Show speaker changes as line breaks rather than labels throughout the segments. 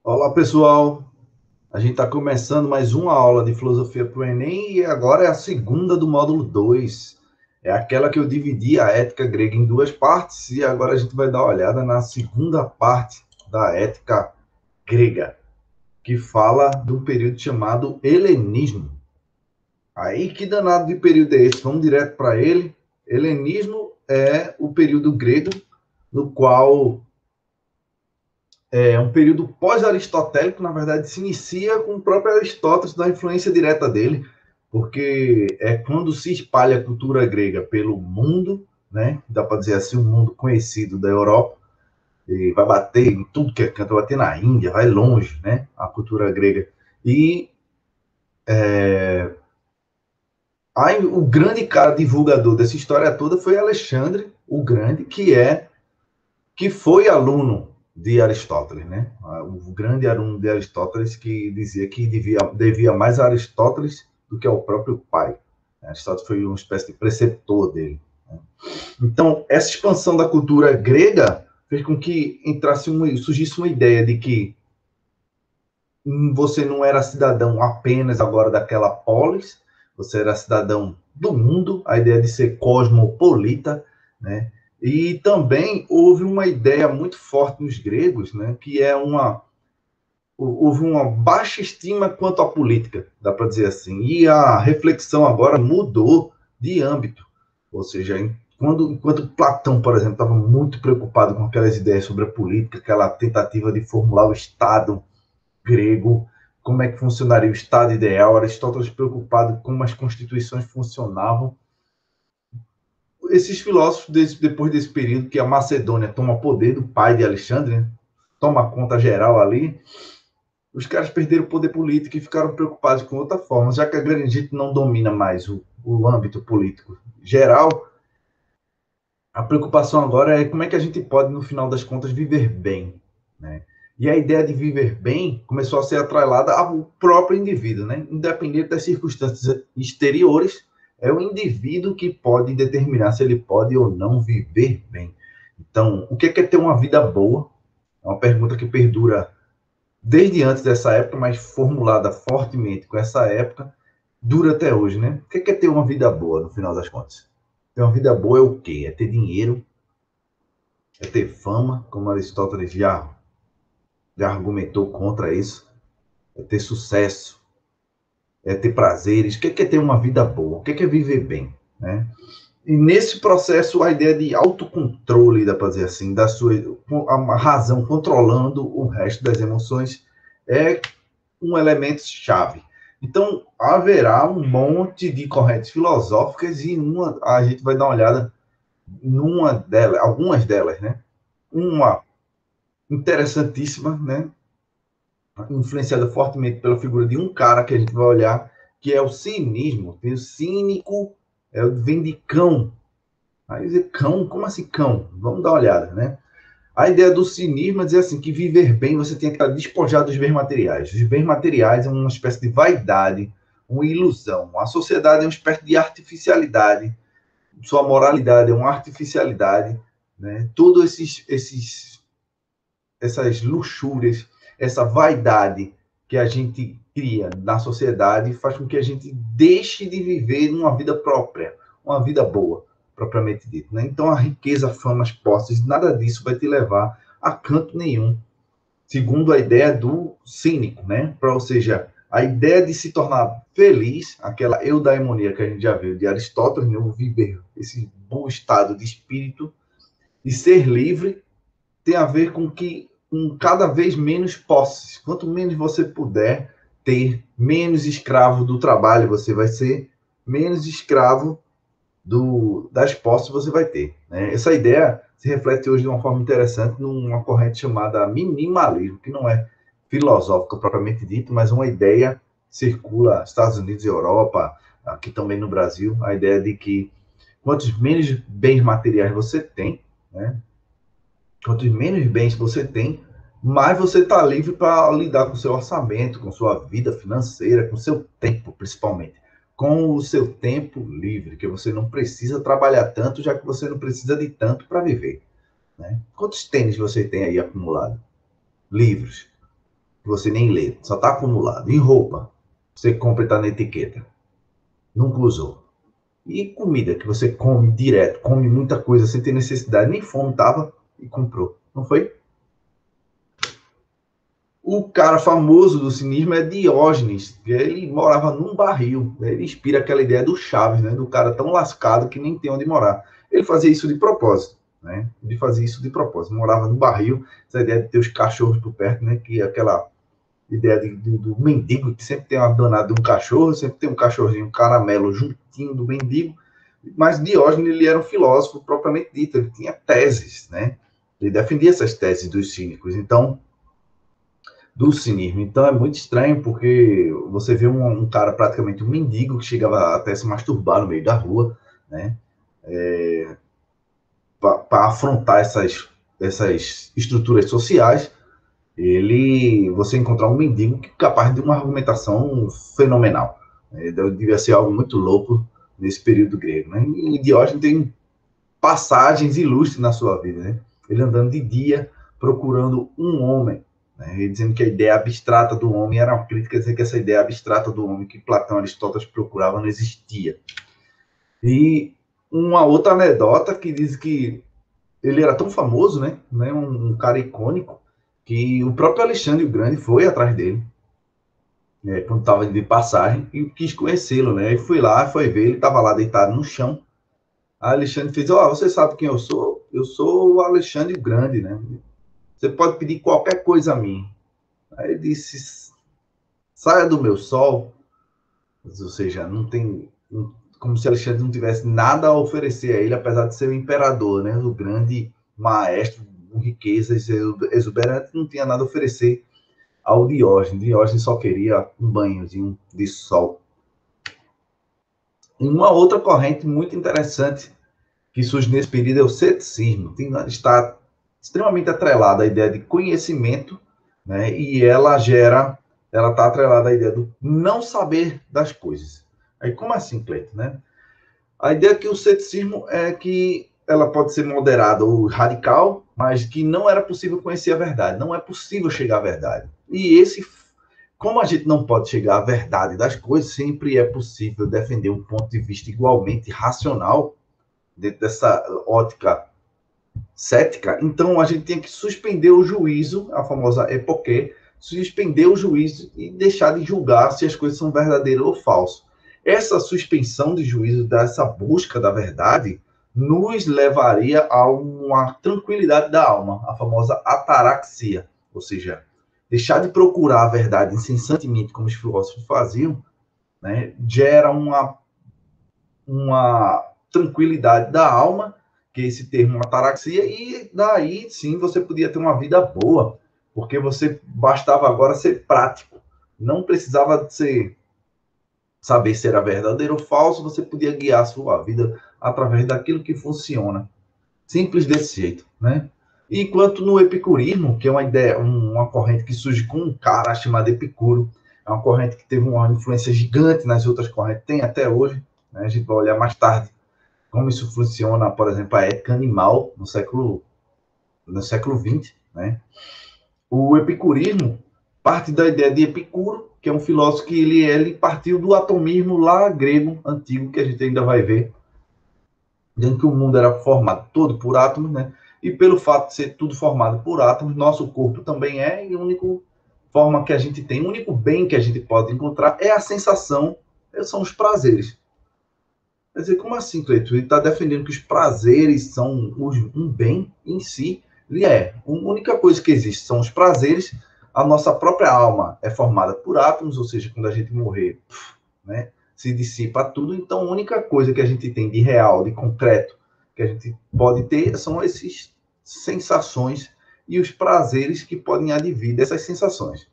Olá, pessoal. A gente está começando mais uma aula de filosofia para o Enem e agora é a segunda do módulo 2. É aquela que eu dividi a ética grega em duas partes e agora a gente vai dar uma olhada na segunda parte da ética grega, que fala de um período chamado helenismo. Aí, que danado de período é esse? Vamos direto para ele. Helenismo é o período grego no qual é um período pós-aristotélico, na verdade, se inicia com o próprio Aristóteles, da influência direta dele, porque é quando se espalha a cultura grega pelo mundo, né? Dá para dizer assim, o mundo conhecido da Europa, e vai bater em tudo que é canto, vai bater na Índia, vai longe, né? A cultura grega. E aí, o grande cara divulgador dessa história toda foi Alexandre o Grande, que foi aluno de Aristóteles, né? O grande aluno de Aristóteles que dizia que devia mais a Aristóteles do que ao próprio pai. Aristóteles foi uma espécie de preceptor dele. Né? Então, essa expansão da cultura grega fez com que surgisse uma ideia de que você não era cidadão apenas agora daquela polis, você era cidadão do mundo, a ideia de ser cosmopolita, né? E também houve uma ideia muito forte nos gregos, né, que é houve uma baixa estima quanto à política, dá para dizer assim. E a reflexão agora mudou de âmbito. Ou seja, enquanto Platão, por exemplo, estava muito preocupado com aquelas ideias sobre a política, aquela tentativa de formular o Estado grego, como é que funcionaria o Estado ideal, Aristóteles preocupado com como as constituições funcionavam. Esses filósofos, depois desse período que a Macedônia toma poder do pai de Alexandre, né? Toma conta geral ali, os caras perderam o poder político e ficaram preocupados com outra forma, já que a grande gente não domina mais o âmbito político geral, a preocupação agora é como é que a gente pode, no final das contas, viver bem, né? E a ideia de viver bem começou a ser atrelada ao próprio indivíduo, né? Independente das circunstâncias exteriores, é o indivíduo que pode determinar se ele pode ou não viver bem. Então, o que é ter uma vida boa? É uma pergunta que perdura desde antes dessa época, mas formulada fortemente com essa época, dura até hoje, né? O que é ter uma vida boa, no final das contas? Ter uma vida boa é o quê? É ter dinheiro, é ter fama, como Aristóteles já argumentou contra isso, é ter sucesso, é ter prazeres. O que é ter uma vida boa? O que é viver bem? Né? E nesse processo, a ideia de autocontrole, dá para dizer assim, da sua a razão controlando o resto das emoções, é um elemento chave. Então, haverá um monte de correntes filosóficas e a gente vai dar uma olhada numa delas, algumas delas, né? Uma interessantíssima, né? Influenciada fortemente pela figura de um cara que a gente vai olhar, que é o cinismo. Tem o cínico, vem de cão. Aí dizer cão, como assim cão? Vamos dar uma olhada, né? A ideia do cinismo é dizer assim, que viver bem você tem que estar despojado dos bens materiais. Os bens materiais é uma espécie de vaidade, uma ilusão. A sociedade é uma espécie de artificialidade. Sua moralidade é uma artificialidade, né? Todos essas luxúrias, essa vaidade que a gente cria na sociedade faz com que a gente deixe de viver uma vida própria, uma vida boa, propriamente dito. Né? Então, a riqueza, a fama, as posses, nada disso vai te levar a canto nenhum, segundo a ideia do cínico, né? Ou seja, a ideia de se tornar feliz, aquela eudaimonia que a gente já viu de Aristóteles, né? O viver esse bom estado de espírito e ser livre tem a ver com cada vez menos posses. Quanto menos você puder ter, menos escravo do trabalho você vai ser, menos escravo das posses você vai ter. Né? Essa ideia se reflete hoje de uma forma interessante numa corrente chamada minimalismo, que não é filosófica propriamente dito, mas uma ideia circula nos Estados Unidos e Europa, aqui também no Brasil, a ideia de que quantos menos bens materiais você tem, né? Quanto menos bens você tem, mais você está livre para lidar com o seu orçamento, com sua vida financeira, com o seu tempo, principalmente. Com o seu tempo livre, que você não precisa trabalhar tanto, já que você não precisa de tanto para viver. Né? Quantos tênis você tem aí acumulado? Livros. que você nem lê, só está acumulado. Em roupa, você compra e está na etiqueta, nunca usou. E comida que você come direto, come muita coisa sem ter necessidade, nem fome tava e comprou, não foi? O cara famoso do cinismo é Diógenes, ele morava num barril, né? Ele inspira aquela ideia do Chaves, né? Do cara tão lascado que nem tem onde morar. Ele fazia isso de propósito, né? Ele fazia isso de propósito, morava no barril, essa ideia de ter os cachorros por perto, né? Que é aquela ideia do mendigo, que sempre tem uma danada de um cachorro, sempre tem um cachorrinho, um caramelo juntinho do mendigo, mas Diógenes, ele era um filósofo propriamente dito, ele tinha teses, né? Ele defendia essas teses dos cínicos, então do cinismo. Então é muito estranho porque você vê um cara praticamente um mendigo que chegava até se masturbar no meio da rua, né? Para afrontar essas estruturas sociais, você encontrar um mendigo que é capaz de uma argumentação fenomenal. Devia ser algo muito louco nesse período grego, né? E Diógenes tem passagens ilustres na sua vida, né? Ele andando de dia procurando um homem, né? Ele dizendo que a ideia abstrata do homem era uma crítica a dizer que essa ideia abstrata do homem que Platão e Aristóteles procuravam não existia. E uma outra anedota que diz que ele era tão famoso, né? Um cara icônico, que o próprio Alexandre o Grande foi atrás dele, né, quando estava de passagem, e quis conhecê-lo, né? E fui lá, foi ver, ele estava lá deitado no chão. A Alexandre fez, você sabe quem eu sou? Eu sou o Alexandre o Grande, né? Você pode pedir qualquer coisa a mim. Aí ele disse, saia do meu sol, ou seja, não tem, como se Alexandre não tivesse nada a oferecer a ele, apesar de ser o imperador, né? O grande maestro, com riquezas exuberantes, não tinha nada a oferecer ao Diógenes. Diógenes só queria um banhozinho de sol. E uma outra corrente muito interessante que surge nesse período é o ceticismo. Está extremamente atrelada à ideia de conhecimento, né? E ela está atrelada à ideia do não saber das coisas. Aí, como assim, Cleiton, né? A ideia é que o ceticismo é que ela pode ser moderada ou radical, mas que não era possível conhecer a verdade, não é possível chegar à verdade. E como a gente não pode chegar à verdade das coisas, sempre é possível defender um ponto de vista igualmente racional dentro dessa ótica cética. Então a gente tem que suspender o juízo, a famosa epoquê, suspender o juízo e deixar de julgar se as coisas são verdadeiras ou falsas. Essa suspensão de juízo, dessa busca da verdade, nos levaria a uma tranquilidade da alma, a famosa ataraxia, ou seja, deixar de procurar a verdade incessantemente, como os filósofos faziam, né, gera uma tranquilidade da alma, que é esse termo ataraxia, e daí sim você podia ter uma vida boa, porque você bastava agora ser prático, não precisava saber se era verdadeiro ou falso, você podia guiar a sua vida através daquilo que funciona. Simples desse jeito, né? Enquanto no epicurismo, que é uma ideia, uma corrente que surge com um cara chamado Epicuro, é uma corrente que teve uma influência gigante nas outras correntes, tem até hoje, né? A gente vai olhar mais tarde como isso funciona, por exemplo, a ética animal no século XX, né? O epicurismo parte da ideia de Epicuro, que é um filósofo que ele partiu do atomismo lá grego antigo, que a gente ainda vai ver, dizendo que o mundo era formado todo por átomos, né? E pelo fato de ser tudo formado por átomos, nosso corpo também é, e a única forma que a gente tem, o único bem que a gente pode encontrar é a sensação, são os prazeres. Quer dizer, como assim, Cleiton? Ele está defendendo que os prazeres são um bem em si. Ele é. A única coisa que existe são os prazeres. A nossa própria alma é formada por átomos, ou seja, quando a gente morrer, né, se dissipa tudo. Então, a única coisa que a gente tem de real, de concreto, que a gente pode ter são essas sensações e os prazeres que podem advir dessas sensações.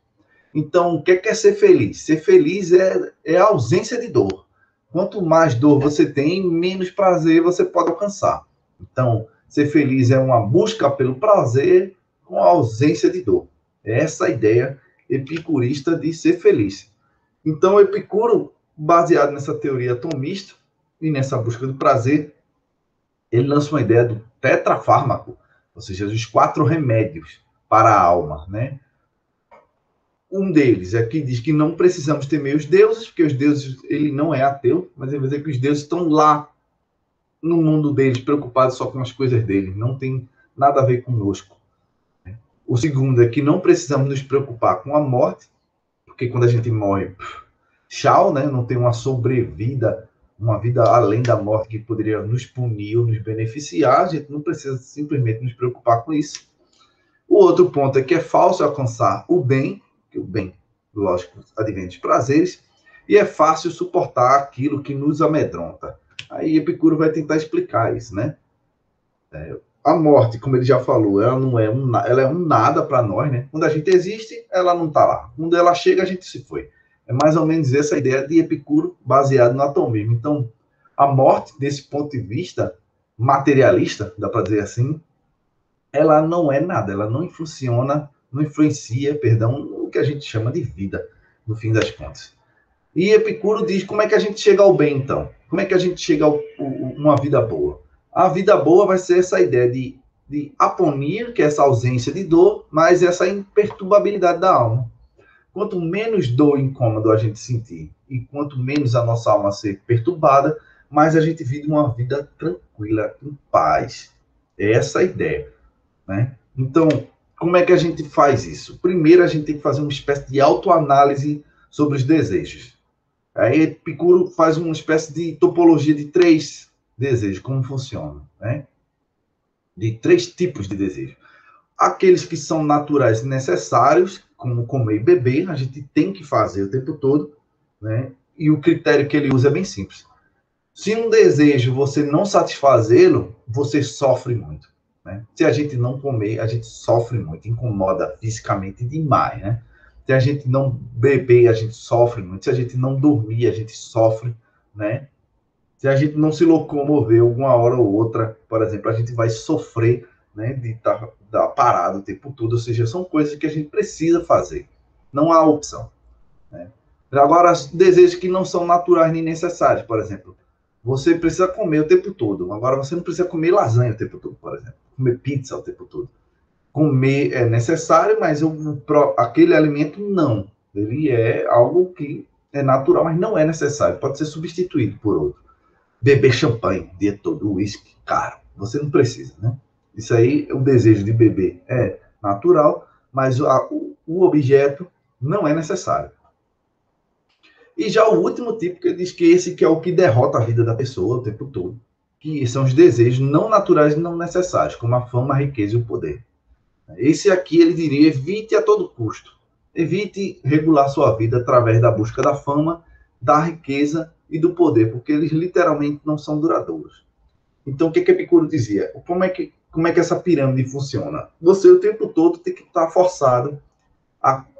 Então, o que é ser feliz? Ser feliz é a ausência de dor. Quanto mais dor você tem, menos prazer você pode alcançar. Então, ser feliz é uma busca pelo prazer com a ausência de dor. É essa a ideia epicurista de ser feliz. Então, Epicuro, baseado nessa teoria atomista e nessa busca do prazer, ele lança uma ideia do tetrafármaco, ou seja, os 4 remédios para a alma, né? um deles é que diz que não precisamos temer os deuses, porque os deuses, ele não é ateu, mas ele vai dizer que os deuses estão lá no mundo deles, preocupados só com as coisas deles, não tem nada a ver conosco. O segundo é que não precisamos nos preocupar com a morte, porque quando a gente morre, tchau, né? Não tem uma sobrevida, uma vida além da morte que poderia nos punir ou nos beneficiar, a gente não precisa simplesmente nos preocupar com isso. O outro ponto é que é falso alcançar o bem, que o bem, lógico, advém dos prazeres, e é fácil suportar aquilo que nos amedronta. Aí Epicuro vai tentar explicar isso, né? A morte, como ele já falou, ela não é ela é um nada para nós, né? Quando a gente existe, ela não está lá. Quando ela chega, a gente se foi. É mais ou menos essa ideia de Epicuro, baseado no atomismo. Então, a morte, desse ponto de vista materialista, dá para dizer assim, ela não é nada, ela não influencia, perdão, o que a gente chama de vida, no fim das contas. E Epicuro diz como é que a gente chega ao bem, então. Como é que a gente chega a uma vida boa? A vida boa vai ser essa ideia de aponia, que é essa ausência de dor, mas essa imperturbabilidade da alma. Quanto menos dor e incômodo a gente sentir, e quanto menos a nossa alma ser perturbada, mais a gente vive uma vida tranquila, em paz. É essa a ideia, né? Então, como é que a gente faz isso? Primeiro, a gente tem que fazer uma espécie de autoanálise sobre os desejos. Aí Epicuro faz uma espécie de topologia de 3 desejos, como funciona, né? De 3 tipos de desejos. Aqueles que são naturais e necessários, como comer e beber, a gente tem que fazer o tempo todo, né? E o critério que ele usa é bem simples. Se um desejo você não satisfazê-lo, você sofre muito, né? Se a gente não comer, a gente sofre muito, incomoda fisicamente demais, né? Se a gente não beber, a gente sofre muito. Se a gente não dormir, a gente sofre, né? Se a gente não se locomover alguma hora ou outra, por exemplo, a gente vai sofrer, né, de estar parado o tempo todo. Ou seja, são coisas que a gente precisa fazer. Não há opção, né? Agora, desejos que não são naturais nem necessários, por exemplo. Você precisa comer o tempo todo. Agora, você não precisa comer lasanha o tempo todo, por exemplo. Comer pizza o tempo todo. Comer é necessário, mas aquele alimento não. Ele é algo que é natural, mas não é necessário. Pode ser substituído por outro. Beber champanhe o dia todo, uísque, caro. Você não precisa, né? Isso aí, o desejo de beber é natural, mas o objeto não é necessário. E já o último tipo, que ele diz que esse que é o que derrota a vida da pessoa o tempo todo, que são os desejos não naturais e não necessários, como a fama, a riqueza e o poder. Esse aqui, ele diria, evite a todo custo. Evite regular sua vida através da busca da fama, da riqueza e do poder, porque eles literalmente não são duradouros. Então, o que Epicuro dizia? Como é que essa pirâmide funciona? Você, o tempo todo, tem que estar forçado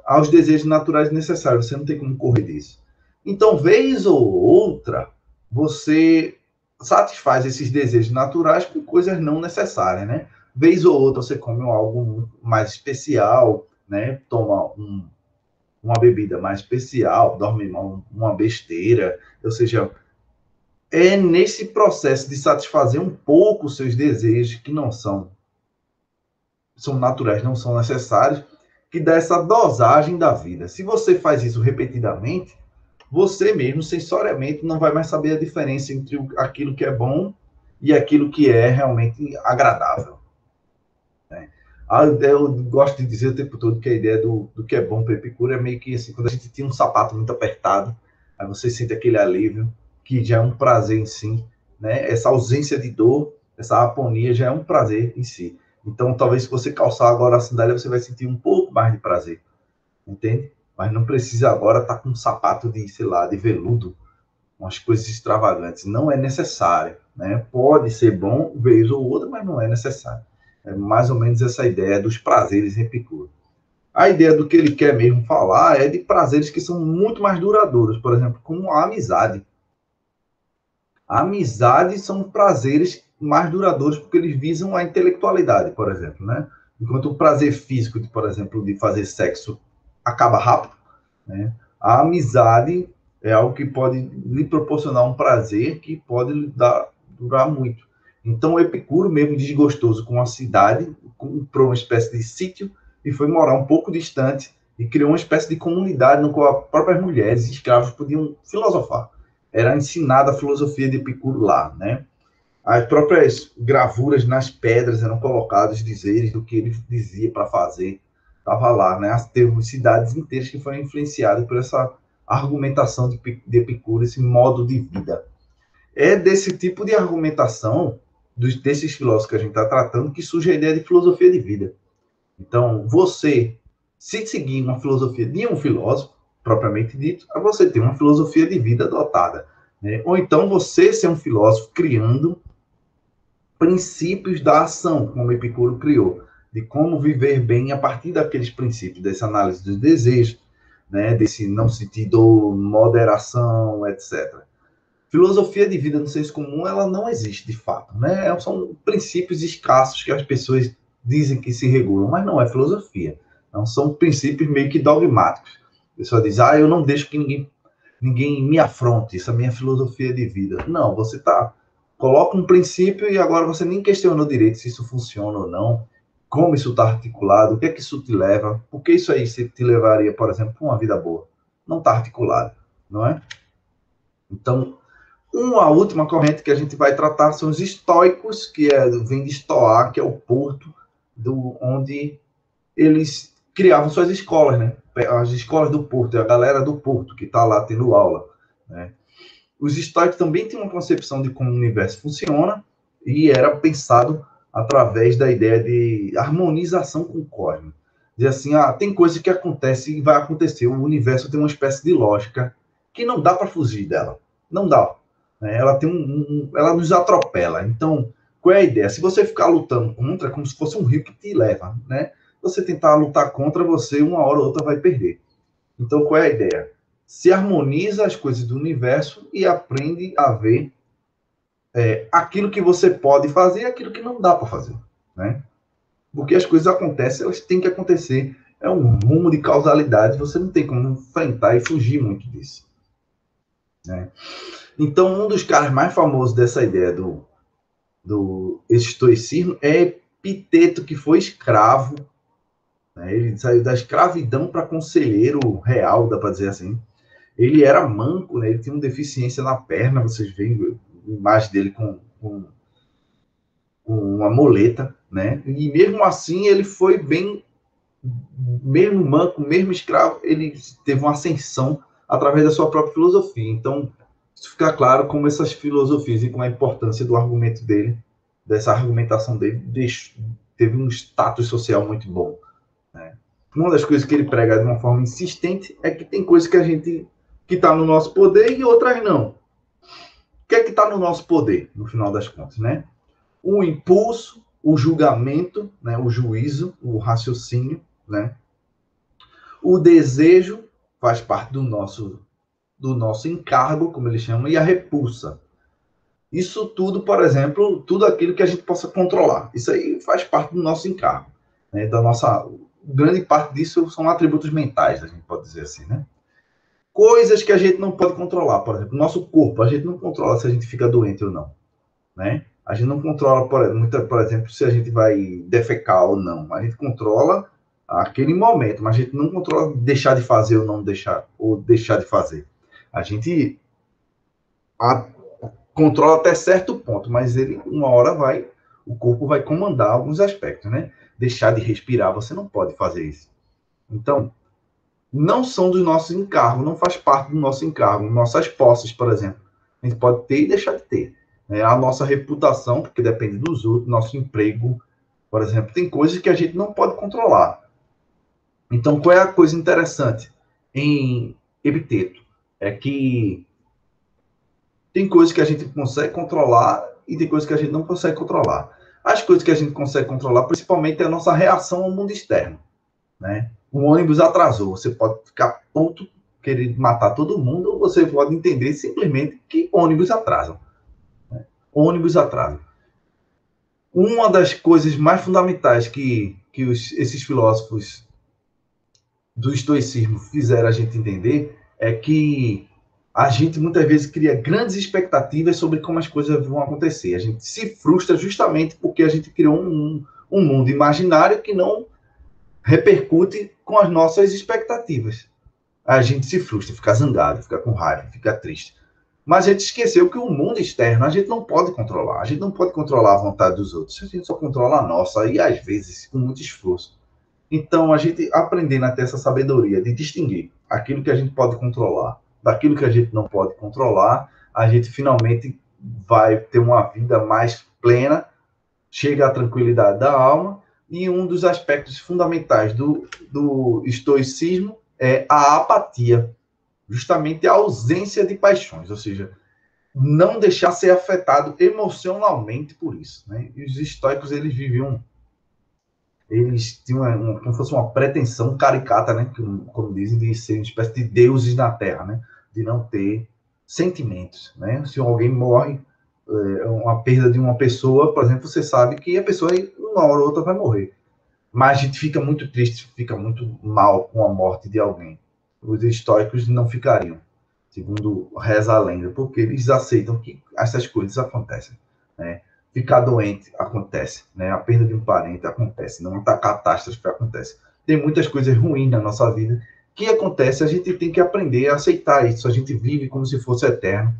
aos desejos naturais necessários. Você não tem como correr disso. Então, vez ou outra, você satisfaz esses desejos naturais com coisas não necessárias, né? Vez ou outra, você come algo mais especial, né? Toma uma bebida mais especial, dorme uma besteira. Ou seja, é nesse processo de satisfazer um pouco os seus desejos, que não são naturais, não são necessários, que dá essa dosagem da vida. Se você faz isso repetidamente, você mesmo, sensoriamente, não vai mais saber a diferença entre aquilo que é bom e aquilo que é realmente agradável, né? Eu gosto de dizer o tempo todo que a ideia do que é bom para Epicuro é meio que assim, quando a gente tinha um sapato muito apertado, aí você sente aquele alívio, que já é um prazer em si, né? Essa ausência de dor, essa aponia já é um prazer em si. Então, talvez se você calçar agora a sandália, você vai sentir um pouco mais de prazer, entende? Mas não precisa agora estar com um sapato de, sei lá, de veludo, umas coisas extravagantes. Não é necessário, né? Pode ser bom, vez ou outra, mas não é necessário. É mais ou menos essa ideia dos prazeres em Epicuro. A ideia do que ele quer mesmo falar é de prazeres que são muito mais duradouros, por exemplo, como a amizade. A amizade são prazeres mais duradouros porque eles visam a intelectualidade, por exemplo, né? Enquanto o prazer físico, por exemplo, de fazer sexo acaba rápido, né? A amizade é algo que pode lhe proporcionar um prazer que pode lhe durar muito. Então, o Epicuro, mesmo desgostoso com a cidade, comprou uma espécie de sítio e foi morar um pouco distante e criou uma espécie de comunidade no qual as próprias mulheres e escravos podiam filosofar. Era ensinada a filosofia de Epicuro lá, né? As próprias gravuras nas pedras eram colocados dizeres do que ele dizia para fazer. Estava lá, né? Teve cidades inteiras que foram influenciadas por essa argumentação de Epicuro, esse modo de vida. É desse tipo de argumentação, desses filósofos que a gente está tratando, que surge a ideia de filosofia de vida. Então, você, se seguir uma filosofia de um filósofo, propriamente dito, você tem uma filosofia de vida adotada, né? Ou então você ser um filósofo criando princípios da ação, como Epicuro criou, de como viver bem a partir daqueles princípios, dessa análise dos desejos, né, desse não sentir dor, moderação, etc. Filosofia de vida no senso comum, ela não existe de fato, né? São princípios escassos que as pessoas dizem que se regulam, mas não é filosofia. Não são princípios meio que dogmáticos. A pessoa diz, eu não deixo que ninguém me afronte, isso é a minha filosofia de vida. Não, você coloca um princípio e agora você nem questionou direito se isso funciona ou não, como isso está articulado, o que é que isso te leva, por que isso aí te levaria, por exemplo, para uma vida boa? Não está articulado, não é? Então, uma última corrente que a gente vai tratar são os estoicos, que vem de estoar, que é o porto, onde eles criavam suas escolas, né? As escolas do porto, a galera do porto que está lá tendo aula, né? Os estoicos também têm uma concepção de como o universo funciona e era pensado através da ideia de harmonização com o cosmos. Dizer assim, tem coisa que acontece e vai acontecer. O universo tem uma espécie de lógica que não dá para fugir dela. Não dá. Ela tem ela nos atropela. Então, qual é a ideia? Se você ficar lutando contra, é como se fosse um rio que te leva, né? Você tentar lutar contra você, uma hora ou outra vai perder. Então, qual é a ideia? Se harmoniza as coisas do universo e aprende a ver aquilo que você pode fazer e aquilo que não dá para fazer, né? Porque as coisas acontecem, elas têm que acontecer. É um rumo de causalidade, você não tem como enfrentar e fugir muito disso, né? Então, um dos caras mais famosos dessa ideia do estoicismo é Epiteto, que foi escravo, né? Ele saiu da escravidão para conselheiro real, dá para dizer assim. Ele era manco, né? Ele tinha uma deficiência na perna, vocês veem a imagem dele com uma muleta, né? E mesmo assim ele foi bem, mesmo manco, mesmo escravo, ele teve uma ascensão através da sua própria filosofia. Então, isso fica claro como essas filosofias e com a importância do argumento dele, dessa argumentação dele, teve um status social muito bom, né? Uma das coisas que ele prega de uma forma insistente é que tem coisas que a gente que está no nosso poder e outras não. O que é que está no nosso poder, no final das contas, né? O impulso, o julgamento, né? O juízo, o raciocínio, né? O desejo faz parte do nosso encargo, como ele chama, e a repulsa. Isso tudo, por exemplo, tudo aquilo que a gente possa controlar. Isso aí faz parte do nosso encargo, né? Da nossa grande parte disso são atributos mentais, a gente pode dizer assim, né? Coisas que a gente não pode controlar, por exemplo, nosso corpo, a gente não controla se a gente fica doente ou não, né? A gente não controla, por exemplo, se a gente vai defecar ou não. A gente controla aquele momento, mas a gente não controla deixar de fazer ou não deixar, ou deixar de fazer. A gente controla até certo ponto, mas ele, uma hora o corpo vai comandar alguns aspectos, né? Deixar de respirar, você não pode fazer isso. Então, não são dos nossos encargos, não faz parte do nosso encargo. Nossas posses, por exemplo, a gente pode ter e deixar de ter. A nossa reputação, porque depende dos outros, nosso emprego, por exemplo, tem coisas que a gente não pode controlar. Então, qual é a coisa interessante em Epiteto? É que tem coisas que a gente consegue controlar e tem coisas que a gente não consegue controlar. As coisas que a gente consegue controlar, principalmente, é a nossa reação ao mundo externo, né? O ônibus atrasou, você pode ficar puto, querer matar todo mundo, ou você pode entender simplesmente que ônibus atrasam. Né? Ônibus atrasam. Uma das coisas mais fundamentais que esses filósofos do estoicismo fizeram a gente entender é que a gente muitas vezes cria grandes expectativas sobre como as coisas vão acontecer. A gente se frustra justamente porque a gente criou um mundo imaginário que não repercute com as nossas expectativas. A gente se frustra, fica zangado, fica com raiva, fica triste. Mas a gente esqueceu que o mundo externo a gente não pode controlar. A gente não pode controlar a vontade dos outros. A gente só controla a nossa, e às vezes com muito esforço. Então, a gente aprendendo a ter essa sabedoria de distinguir aquilo que a gente pode controlar daquilo que a gente não pode controlar, a gente finalmente vai ter uma vida mais plena, chega à tranquilidade da alma, e um dos aspectos fundamentais do estoicismo é a apatia, justamente a ausência de paixões, ou seja, não deixar ser afetado emocionalmente por isso. Né? E os estoicos, eles tinham como se fosse uma pretensão caricata, né? Como dizem, de ser uma espécie de deuses na Terra, né? De não ter sentimentos, né? Se alguém morre, uma perda de uma pessoa, por exemplo, você sabe que a pessoa, uma hora ou outra, vai morrer. Mas a gente fica muito triste, fica muito mal com a morte de alguém. Os estoicos não ficariam, segundo reza a lenda, porque eles aceitam que essas coisas acontecem, né? Ficar doente acontece, né? A perda de um parente acontece, não a catástrofe acontece. Tem muitas coisas ruins na nossa vida que acontece, a gente tem que aprender a aceitar isso. A gente vive como se fosse eterno,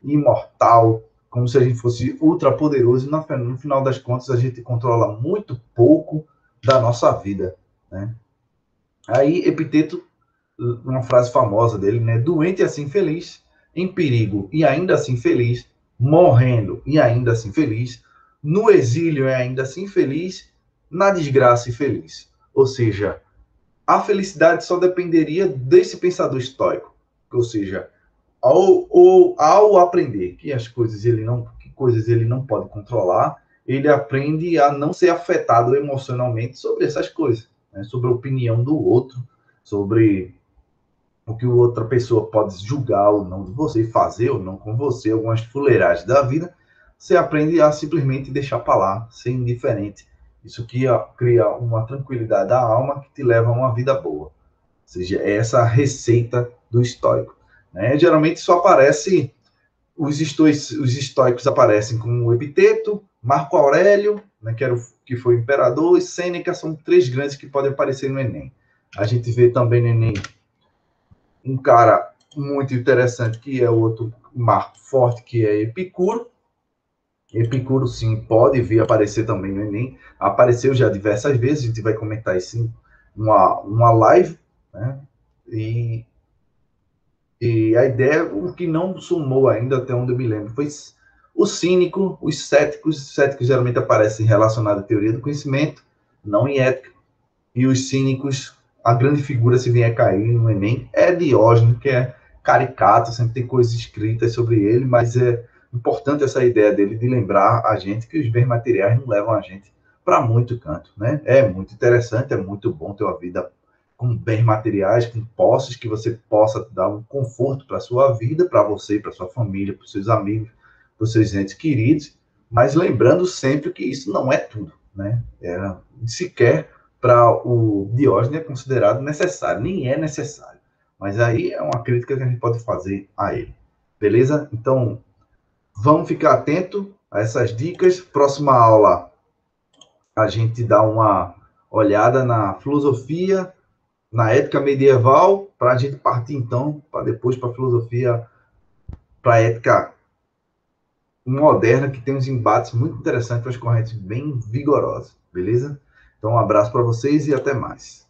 imortal, como se a gente fosse ultra poderoso, e no final das contas a gente controla muito pouco da nossa vida, né? Aí Epiteto, uma frase famosa dele, né? Doente e assim feliz, em perigo e ainda assim feliz, morrendo e ainda assim feliz, no exílio e ainda assim feliz, na desgraça e feliz. Ou seja, a felicidade só dependeria desse pensador estoico. Ou seja, ao aprender que coisas ele não pode controlar, ele aprende a não ser afetado emocionalmente sobre essas coisas, né? Sobre a opinião do outro, sobre o que outra pessoa pode julgar ou não de você, fazer ou não com você, algumas fuleiragens da vida. Você aprende a simplesmente deixar para lá, ser indiferente. Isso cria uma tranquilidade da alma que te leva a uma vida boa. Ou seja, é essa receita do estoico. Né? Geralmente só aparece, os estoicos aparecem com o Epiteto, Marco Aurélio, né, que foi o imperador, e Sêneca, são três grandes que podem aparecer no Enem. A gente vê também no Enem um cara muito interessante, que é o outro marco forte, que é Epicuro. Epicuro, sim, pode vir aparecer também no Enem. Apareceu já diversas vezes, a gente vai comentar isso em uma live, né? E a ideia, o que não sumou ainda, até onde eu me lembro, foi o cínico, os céticos. Os céticos geralmente aparecem relacionados à teoria do conhecimento, não em ética. E os cínicos, a grande figura, se vier cair no Enem, é Diógenes, que é caricato, sempre tem coisas escritas sobre ele, mas é importante essa ideia dele de lembrar a gente que os bens materiais não levam a gente para muito canto, né? É muito interessante, é muito bom ter uma vida com bens materiais, com posses, que você possa dar um conforto para a sua vida, para você, para sua família, para os seus amigos, para os seus entes queridos, mas lembrando sempre que isso não é tudo, né? Sequer para o Diógenes é considerado necessário, nem é necessário. Mas aí é uma crítica que a gente pode fazer a ele. Beleza? Então, vamos ficar atento a essas dicas. Próxima aula, a gente dá uma olhada na filosofia, na ética medieval, para a gente partir, então, para depois para a filosofia, para a ética moderna, que tem uns embates muito interessantes, para as correntes bem vigorosas. Beleza? Então, um abraço para vocês e até mais.